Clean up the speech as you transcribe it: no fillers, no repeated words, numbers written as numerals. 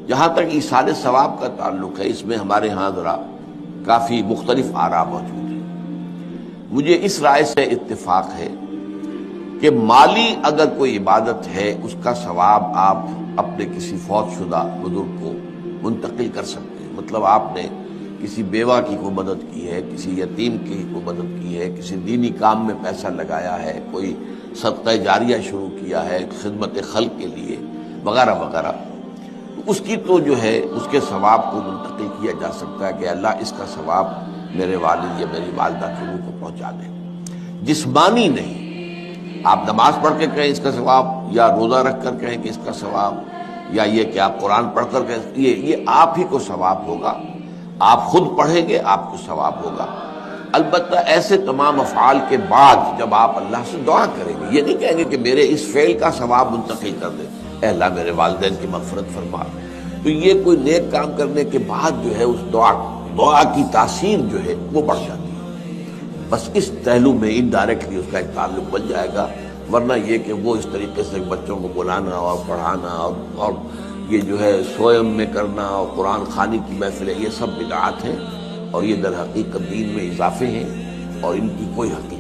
جہاں تک ایصال ثواب کا تعلق ہے، اس میں ہمارے ہاں ذرا کافی مختلف آراء موجود ہیں۔ مجھے اس رائے سے اتفاق ہے کہ مالی اگر کوئی عبادت ہے اس کا ثواب آپ اپنے کسی فوت شدہ بزرگ کو منتقل کر سکتے ہیں۔ مطلب آپ نے کسی بیوہ کی کوئی مدد کی ہے، کسی یتیم کی کوئی مدد کی ہے، کسی دینی کام میں پیسہ لگایا ہے، کوئی صدقہ جاریہ شروع کیا ہے خدمت خلق کے لیے وغیرہ وغیرہ، اس کی تو جو ہے اس کے ثواب کو منتقل کیا جا سکتا ہے کہ اللہ اس کا ثواب میرے والد یا میری والدہ کی روح کو پہنچا دے۔ جسمانی نہیں، آپ نماز پڑھ کے کہیں اس کا ثواب، یا روزہ رکھ کر کہیں کہ اس کا ثواب، یا یہ کہ آپ قرآن پڑھ کر کہیں، یہ آپ ہی کو ثواب ہوگا، آپ خود پڑھیں گے آپ کو ثواب ہوگا۔ البتہ ایسے تمام افعال کے بعد جب آپ اللہ سے دعا کریں گے، یہ نہیں کہیں گے کہ میرے اس فعل کا ثواب منتقل کر دے، اے اللہ میرے والدین کی مغفرت فرما، تو یہ کوئی نیک کام کرنے کے بعد جو ہے اس دعا کی تاثیر جو ہے وہ بڑھ جاتی ہے۔ بس اس پہلو میں انڈائریکٹلی اس کا ایک تعلق بن جائے گا، ورنہ یہ کہ وہ اس طریقے سے بچوں کو بلانا اور پڑھانا اور یہ جو ہے سوئم میں کرنا اور قرآن خوانی کی محفلیں، یہ سب بدعات ہیں اور یہ در حقیقت دین میں اضافے ہیں اور ان کی کوئی حقیقت